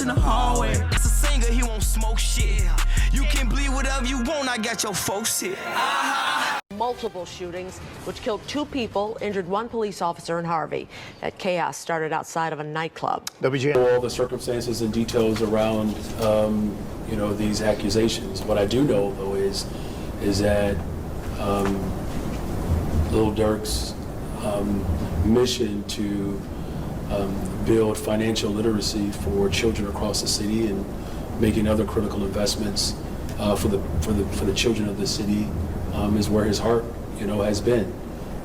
in the hallway. As a singer, he won't smoke shit. You can bleed whatever you want, I got your folks here. Multiple shootings, which killed 2 people, injured 1 police officer in Harvey. That chaos started outside of a nightclub. All the circumstances and details around, you know, these accusations. What I do know, though, is that Lil Durk's mission to build financial literacy for children across the city and making other critical investments for the children of the city is where his heart, you know, has been.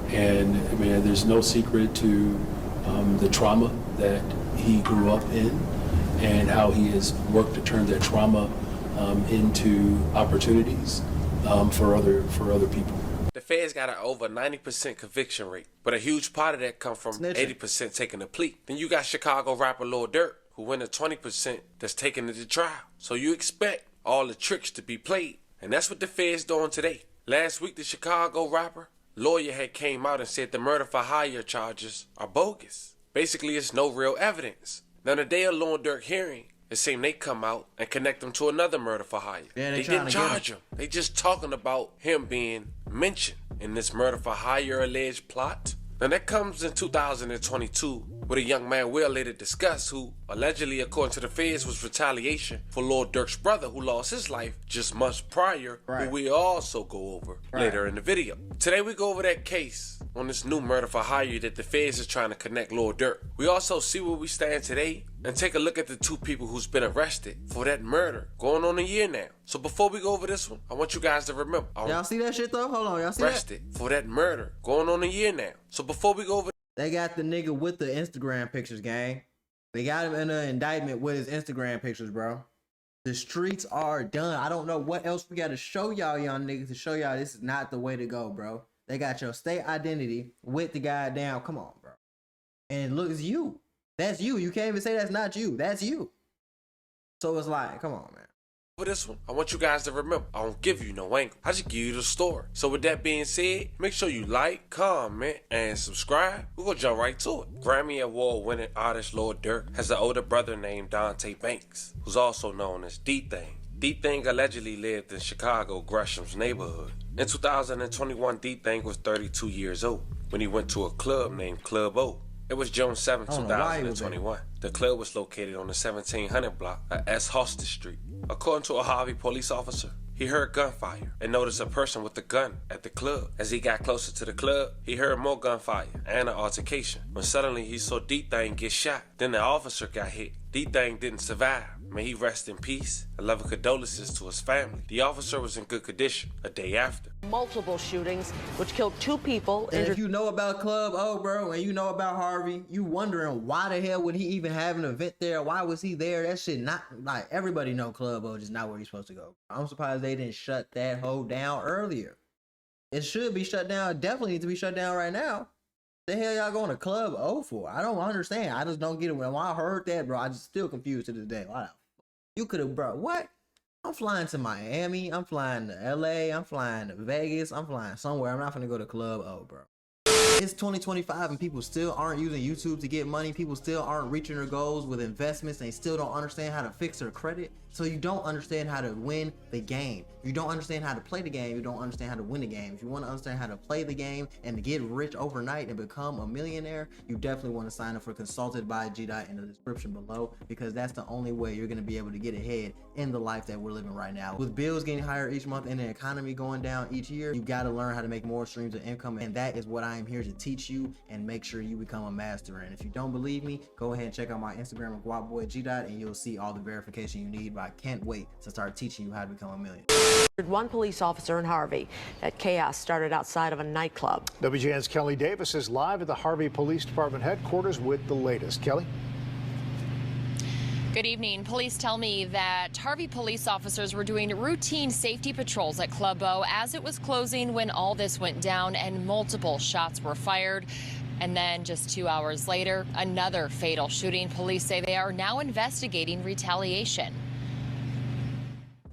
And I mean, there's no secret to the trauma that he grew up in and how he has worked to turn that trauma into opportunities for other people. The feds got an over 90% conviction rate, but a huge part of that comes from 80% taking a plea. Then you got Chicago rapper Lil Durk, who went to 20% that's taking it to trial. So you expect all the tricks to be played, and that's what the feds doing today. Last week, the Chicago rapper lawyer had came out and said the murder for hire charges are bogus. Basically, it's no real evidence. Now, the day of Lil Durk hearing, it seemed they come out and connect him to another murder for hire. Yeah, they didn't charge him. They just talking about him being mentioned in this murder for hire alleged plot. Now that comes in 2022 with a young man we'll later discuss who allegedly, according to the feds, was retaliation for Lil Durk's brother who lost his life just months prior, who we also go over later in the video. Today we go over that case on this new murder for hire that the feds is trying to connect Lil Durk. We also see where we stand today and take a look at the 2 people who's been arrested for that murder going on a year now. So before we go over this one, I want you guys to remember. Y'all see that shit though? Hold on, y'all see arrested for that murder going on a year now. So before we go over, they got the nigga with the Instagram pictures, gang. They got him in an indictment with his Instagram pictures, bro. The streets are done. I don't know what else we got to show y'all young niggas to show y'all this is not the way to go, bro. They got your state identity with the goddamn, come on, bro. And look, it's you. That's you. You can't even say that's not you. That's you. So it's like, come on, man. For this one, I want you guys to remember, I don't give you no angle. I just give you the story. So with that being said, make sure you like, comment, and subscribe. We're gonna jump right to it. Grammy Award-winning artist Lil Durk has an older brother named Dante Banks, who's also known as D-Thang. D-Thang allegedly lived in Chicago, Gresham's neighborhood. In 2021, D-Thang was 32 years old when he went to a club named Club O. It was June 7, 2021. The club was located on the 1700 block of S. Hosted Street. According to a Harvey police officer, he heard gunfire and noticed a person with a gun at the club. As he got closer to the club, he heard more gunfire and an altercation. When suddenly he saw D-Thang get shot. Then the officer got hit. D-Thang didn't survive. May he rest in peace. A love of condolences to his family. The officer was in good condition a day after. Multiple shootings, which killed 2 people. And if you know about Club O, bro, and you know about Harvey, you wondering why the hell would he even have an event there? Why was he there? That shit not, like, everybody know Club O just not where he's supposed to go. I'm surprised they didn't shut that hole down earlier. It should be shut down. It definitely needs to be shut down right now. The hell y'all going to Club O for? I don't understand. I just don't get it. When I heard that, bro, I just still confused to this day. Why the fuck? You could have, bro, what? I'm flying to Miami. I'm flying to LA. I'm flying to Vegas. I'm flying somewhere. I'm not gonna go to Club O, bro. It's 2025 and people still aren't using YouTube to get money. People still aren't reaching their goals with investments. They still don't understand how to fix their credit. So you don't understand how to win the game. You don't understand how to play the game. You don't understand how to win the game. If you want to understand how to play the game and to get rich overnight and become a millionaire, you definitely want to sign up for Consulted by G-Dot in the description below, because that's the only way you're going to be able to get ahead in the life that we're living right now. With bills getting higher each month and the economy going down each year, you got to learn how to make more streams of income, and that is what I am here to teach you and make sure you become a master in. If you don't believe me, go ahead and check out my Instagram at GuapBoyG-Dot and you'll see all the verification you need. But I can't wait to start teaching you how to become a millionaire. 1 police officer in Harvey. That chaos started outside of a nightclub. WGN's Kelly Davis is live at the Harvey Police Department headquarters with the latest. Kelly? Good evening. Police tell me that Harvey police officers were doing routine safety patrols at Club O as it was closing when all this went down and multiple shots were fired. And then just 2 hours later, another fatal shooting. Police say they are now investigating retaliation.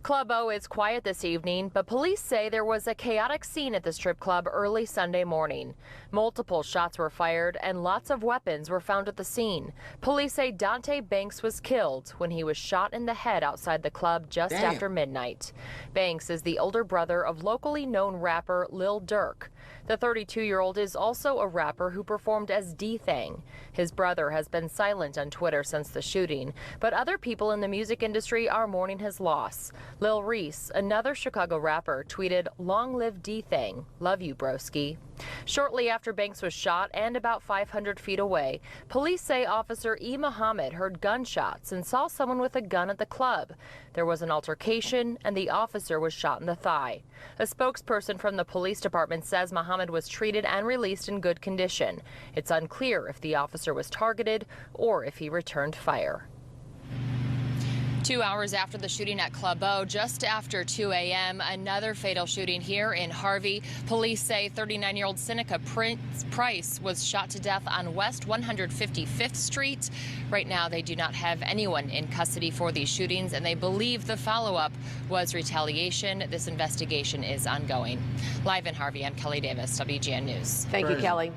Club O is quiet this evening, but police say there was a chaotic scene at the strip club early Sunday morning. Multiple shots were fired and lots of weapons were found at the scene. Police say Dante Banks was killed when he was shot in the head outside the club just after midnight. Banks is the older brother of locally known rapper Lil Durk. The 32-year-old is also a rapper who performed as D-Thang. His brother has been silent on Twitter since the shooting, but other people in the music industry are mourning his loss. Lil Reese, another Chicago rapper, tweeted, "Long live D-Thang. Love you, broski." Shortly after Banks was shot and about 500 feet away, police say Officer E. Muhammad heard gunshots and saw someone with a gun at the club. There was an altercation and the officer was shot in the thigh. A spokesperson from the police department says Muhammad was treated and released in good condition. It's unclear if the officer was targeted or if he returned fire. 2 hours after the shooting at Club O, just after 2 a.m., another fatal shooting here in Harvey. Police say 39-year-old Seneca Price was shot to death on West 155th Street. Right now, they do not have anyone in custody for these shootings, and they believe the follow-up was retaliation. This investigation is ongoing. Live in Harvey, I'm Kelly Davis, WGN News. Thank you, Kelly.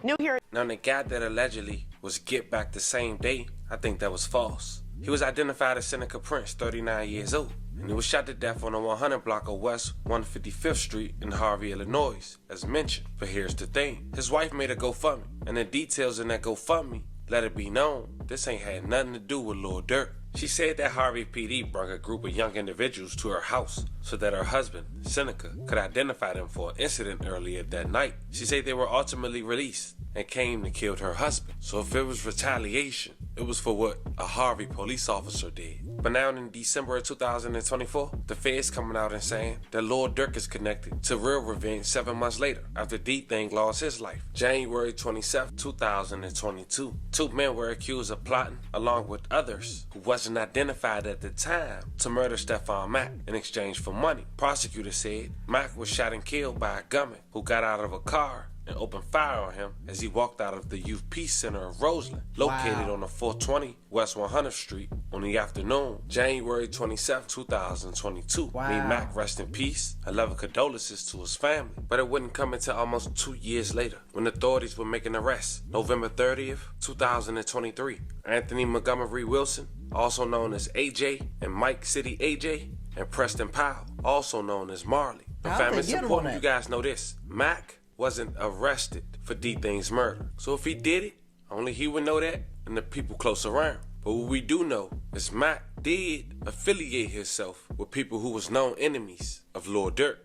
New here. Now, the guy that allegedly was get back the same day, I think that was false. He was identified as Seneca Prince, 39 years old, and he was shot to death on the 100 block of West 155th Street in Harvey, Illinois, as mentioned. But here's the thing. His wife made a GoFundMe, and the details in that GoFundMe let it be known this ain't had nothing to do with Lil Durk. She said that Harvey PD brought a group of young individuals to her house so that her husband, Seneca, could identify them for an incident earlier that night. She said they were ultimately released and came and killed her husband. So if it was retaliation, it was for what a Harvey police officer did. But now in December of 2024, the feds coming out and saying that Lil Durk is connected to real revenge 7 months later after D-Thang lost his life. January 27, 2022, 2 men were accused of plotting, along with others who wasn't identified at the time, to murder Stephon Mack in exchange for money. Prosecutors said Mack was shot and killed by a gunman who got out of a car and opened fire on him as he walked out of the Youth Peace Center of Roseland, located on the 420 West 100th Street on the afternoon, January 27, 2022. May Mack rest in peace. 11 condolences to his family. But it wouldn't come until almost 2 years later when authorities were making arrests. November 30th, 2023. Anthony Montgomery Wilson, also known as AJ, and Mike City AJ, and Preston Powell, also known as Marley. But fam, it's important you guys know this. Mack wasn't arrested for D-Thang's murder. So if he did it, only he would know that and the people close around. But what we do know is Mack did affiliate himself with people who was known enemies of Lil Durk.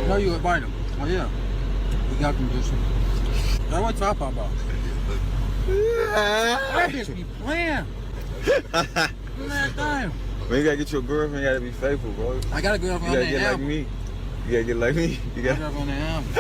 No, you invite him. Oh yeah. We got them just. That's what y'all talking about. That bitch be playing. Man, when you gotta get your girlfriend, you gotta be faithful, bro. I got a girlfriend. You gotta get like me. You gotta get like me. You gotta on the album.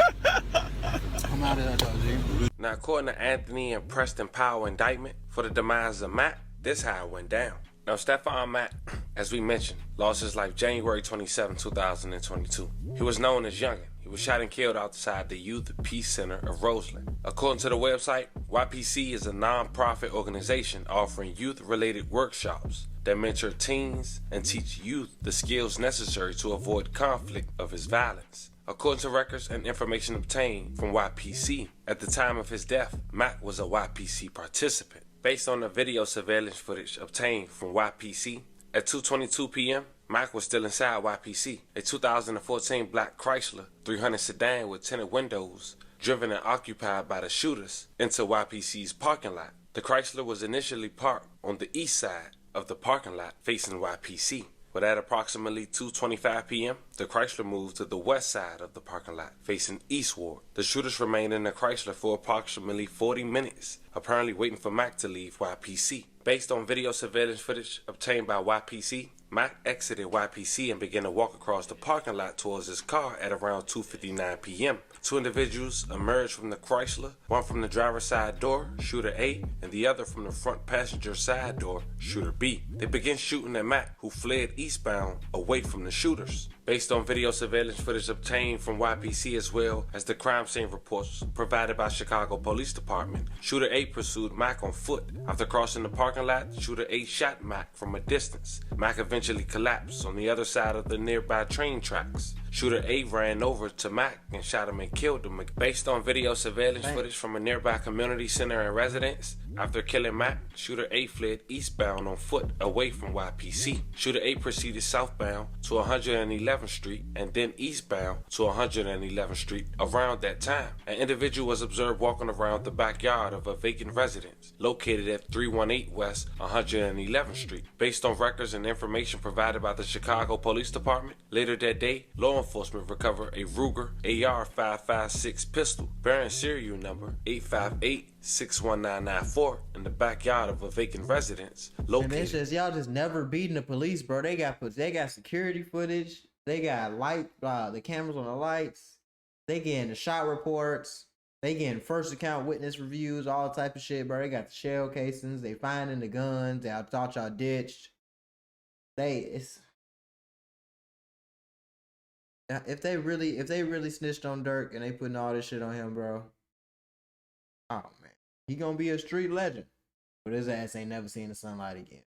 I'm out of that though, G. Now, according to Anthony and Preston Powell indictment for the demise of Mack, this how it went down. Now, Stephon Mack, as we mentioned, lost his life January 27, 2022. He was known as Youngin. He was shot and killed outside the Youth Peace Center of Roseland. According to the website, YPC is a non-profit organization offering youth-related workshops that mentor teens and teach youth the skills necessary to avoid conflict of his violence. According to records and information obtained from YPC, at the time of his death, Mack was a YPC participant. Based on the video surveillance footage obtained from YPC, at 2:22 p.m., Mack was still inside YPC, a 2014 black Chrysler 300 sedan with tinted windows, driven and occupied by the shooters, into YPC's parking lot. The Chrysler was initially parked on the east side of the parking lot facing YPC, but at approximately 2:25 p.m., the Chrysler moved to the west side of the parking lot facing eastward. The shooters remained in the Chrysler for approximately 40 minutes, apparently waiting for Mack to leave YPC. Based on video surveillance footage obtained by YPC, Mack exited YPC and began to walk across the parking lot towards his car at around 2:59 p.m. 2 individuals emerged from the Chrysler, one from the driver's side door, shooter A, and the other from the front passenger side door, shooter B. They began shooting at Mack, who fled eastbound away from the shooters. Based on video surveillance footage obtained from YPC as well as the crime scene reports provided by Chicago Police Department, Shooter A pursued Mac on foot. After crossing the parking lot, Shooter A shot Mac from a distance. Mac eventually collapsed on the other side of the nearby train tracks. Shooter A ran over to Mac and shot him and killed him. Based on video surveillance footage from a nearby community center and residence, after killing Mac, Shooter A fled eastbound on foot away from YPC. Shooter A proceeded southbound to 111th Street and then eastbound to 111th Street. Around that time, an individual was observed walking around the backyard of a vacant residence located at 318 West 111th Street. Based on records and information provided by the Chicago Police Department, later that day, law enforcement recovered a Ruger AR-556 pistol bearing serial number 858-61994 in the backyard of a vacant residence located. And it's just y'all just never beating the police, bro. They got security footage. They got the cameras on the lights. They getting the shot reports. They getting first account witness reviews, all type of shit, bro. They got the shell casings. They finding the guns. They thought y'all ditched. If they really snitched on Durk and they putting all this shit on him, bro. Oh man, he gonna be a street legend, but his ass ain't never seen the sunlight again.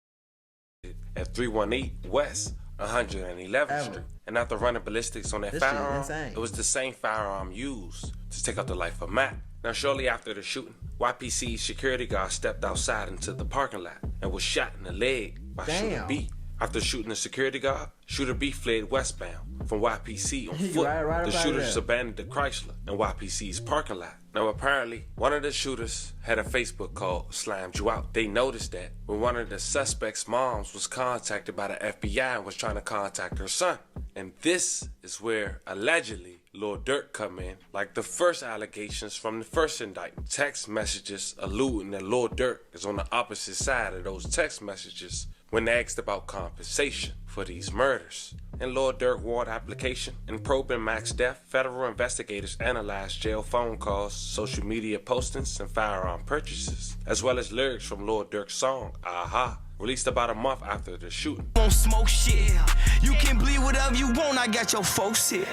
At 318 West 111th Street, and after running ballistics on that firearm, it was the same firearm used to take out the life of Mac. Now, shortly after the shooting, YPC's security guard stepped outside into the parking lot and was shot in the leg by Shooter B. After shooting the security guard, Shooter B fled westbound from YPC on foot. The shooters abandoned the Chrysler in YPC's parking lot. Now, apparently, one of the shooters had a Facebook called Slammed You Out. They noticed that when one of the suspect's moms was contacted by the FBI and was trying to contact her son. And this is where, allegedly, Lil Durk come in, like the first allegations from the first indictment. Text messages alluding that Lil Durk is on the opposite side of those text messages when asked about compensation for these murders. In Lil Durk warrant application and probing Mac's death, federal investigators analyzed jail phone calls, social media postings, and firearm purchases, as well as lyrics from Lil Durk's song, Aha, released about a month after the shooting. Won't smoke shit. You can bleed whatever you want, I got your folks here.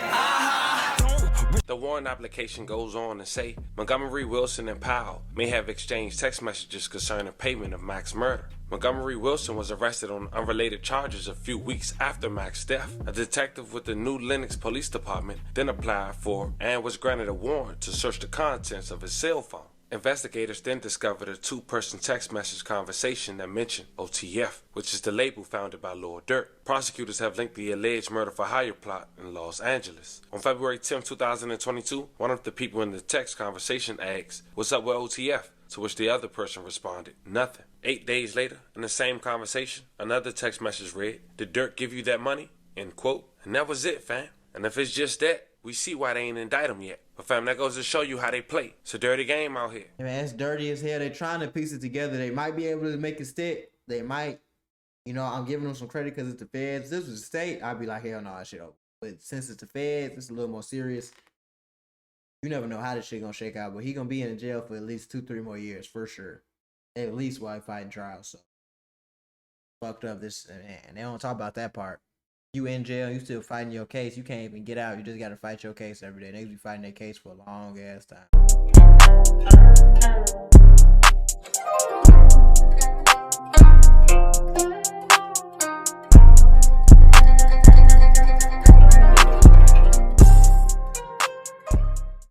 The warrant application goes on to say Montgomery, Wilson, and Powell may have exchanged text messages concerning payment of Mac's murder. Montgomery Wilson was arrested on unrelated charges a few weeks after Mac's death. A detective with the New Lenox Police Department then applied for and was granted a warrant to search the contents of his cell phone. Investigators then discovered a two-person text message conversation that mentioned OTF, which is the label founded by Lil Durk. Prosecutors have linked the alleged murder-for-hire plot in Los Angeles. On February 10, 2022, one of the people in the text conversation asked, "What's up with OTF?" To which the other person responded, "Nothing." 8 days later, in the same conversation, another text message read, "Did Durk give you that money?" End quote. And that was it, fam. And if it's just that, we see why they ain't indict him yet. But fam, that goes to show you how they play. It's a dirty game out here. Man, it's dirty as hell. They're trying to piece it together. They might be able to make it stick. They might. I'm giving them some credit because it's the feds. If this was the state, I'd be like, hell no, that shit over. But since it's the feds, it's a little more serious. You never know how this shit gonna shake out. But he gonna be in jail for at least 2-3 more years for sure. At least while fighting trials. So fucked up this, and they don't talk about that part. You in jail, you still fighting your case. You can't even get out. You just got to fight your case every day. They be fighting their case for a long ass time.